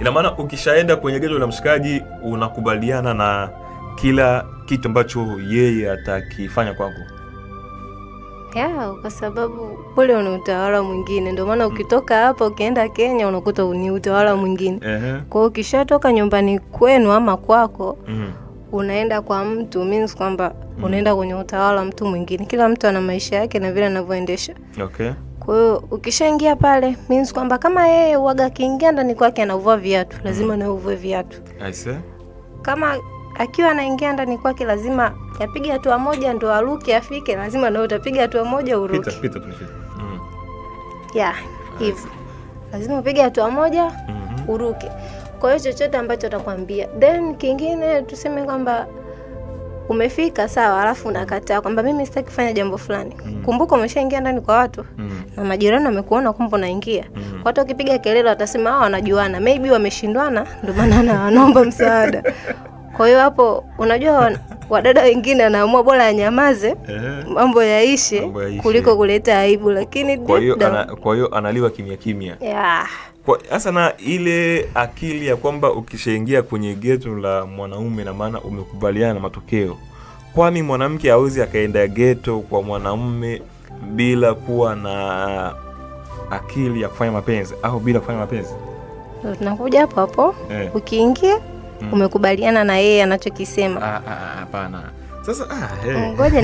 Ina maana ukishaenda kwenye geto la mshikaji unakubaliana na kila kitu ambacho yeye atakifanya kwako. Kwa sababu ule ni utawala mwingine. Ndio maana ukitoka hapa ukienda Kenya unakuta ni utawala mwingine. Kwa hiyo ukishatoka nyumbani kwenu ama kwako, unaenda kwa mtu, means kwamba unaenda kwenye utawala mtu mwingine. Kila mtu ana maisha yake na vile anavyoendesha. Okay. Kwa hiyo ukishaingia pale, means kwamba kama yeye uaga kiingia ndani kwake anavua viatu, lazima na uvue viatu. I see. Kama akiwa anaingia ndani kwake lazima yapige hatua moja ndo aruke afike, lazima na utapiga hatua moja uruke. Pita tunafika. Hivyo. Lazima upige hatua moja uruke. Kwa hiyo chochote ambacho atakwambia. Then kingine tuseme kwamba umefika sawa, alafu unakataa kwamba mimi sitaki kufanya jambo fulani. Kumbuka umeshaingia ndani kwa watu na majirani wamekuona kwamba unaingia. Watu wakipiga kelele watasema hao wanajuana, maybe wameshindwana ndio maana wanaomba msaada. Kwa hiyo hapo unajua wadada wengine anaamua bora anyamaze mambo yaishe kuliko kuleta aibu, lakini kwa hiyo analiwa kimya kimya. Kwa sasa na ile akili ya kwamba ukishaingia kwenye geto la mwanaume na maana umekubaliana na matokeo. Kwani mwanamke hawezi akaenda geto kwa mwanaume bila kuwa na akili ya kufanya mapenzi au bila kufanya mapenzi? Tunakuja hapo. Ukiingia umekubaliana na yeye anachokisema. Hapana. Sasa ngoja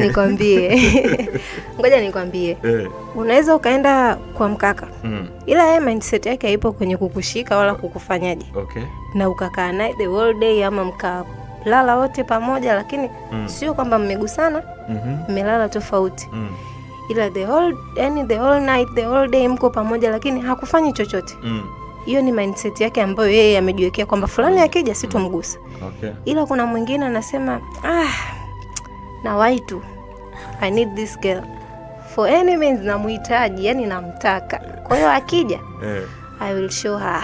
nikwambie. Unaweza ukaenda kwa mkaka. Ila yeye mindset yake haipo kwenye kukushika wala kukufanyaje. Okay. Na ukakaa naye the whole day ama mkalala wote pamoja, lakini sio kwamba mmegusana, mmelala tofauti. Ila the whole night, the whole day mko pamoja lakini hakufanyi chochote. Hiyo ni mindset yake ambayo yeye amejiwekea kwamba fulani akija sitomgusa. Okay. Ila kuna mwingine anasema na waitu, I need this girl for any means, namuhitaji, yani namtaka. Kwa hiyo akija I will show her.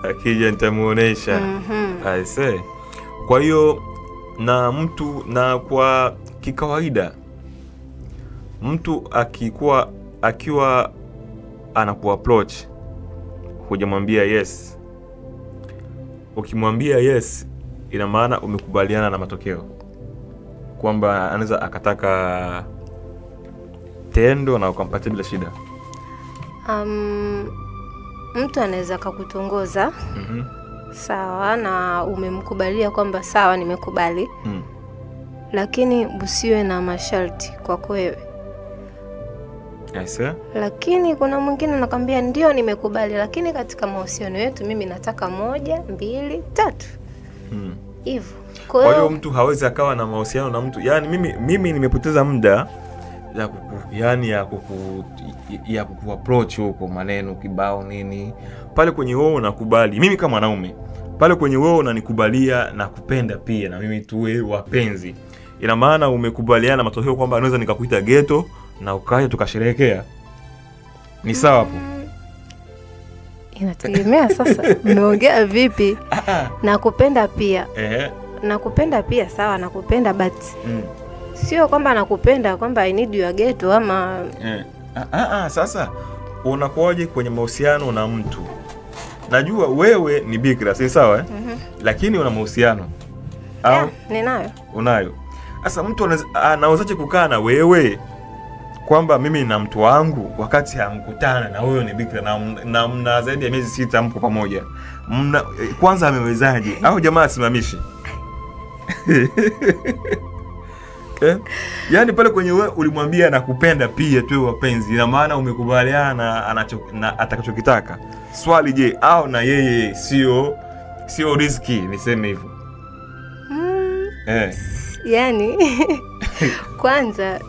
Akija nitamuonesha. I say. Kwa hiyo na mtu, na kwa kikawaida mtu akiwa anakuapproach, hujamwambia yes. Ukimwambia yes, ina maana umekubaliana na matokeo kwamba anaweza akataka tendo na ukampatia bila shida. Mtu anaweza kukutongoza. Sawa, na umemkubalia kwamba sawa nimekubali. Lakini usiwe na masharti kwako wewe. Yes. Lakini kuna mwingine anakuambia ndio nimekubali, lakini katika mahusiano yetu mimi nataka 1, 2, 3. Hivyo. Kwa hiyo mtu hawezi akawa na mahusiano na mtu. Yaani mimi nimepoteza muda ya kuapproach huko maneno kibao nini. Pale kwenye wewe unakubali. Mimi kama mwanaume, pale kwenye wewe unanikubalia na kupenda pia na mimi tuwe wapenzi. Ina maana umekubaliana matokeo kwamba naweza nikakuita geto na ukaja tukasherehekea. Ni sawa hapo? Inategemea sasa umeongea vipi. Nakupenda pia. Nakupenda pia sawa, nakupenda but sio kwamba nakupenda kwamba I need your geto ama sasa unakuaje kwenye mahusiano na mtu? Najua wewe ni bikira, si sawa lakini una mahusiano. Au ninayo? Unayo. Sasa mtu anawezaje kukaa na wewe kwamba mimi na mtu wangu wakati hamkutana na wewe ni bikira na mna zaidi ya miezi 6 mko pamoja? Kwanza amewezaje? Au jamaa asimamishi? Yaani pale kwenye wewe ulimwambia nakupenda pia tuwe wapenzi, ina maana umekubaliana na atakachokitaka. Swali je, au na yeye sio riski, niseme hivyo? Yani kwanza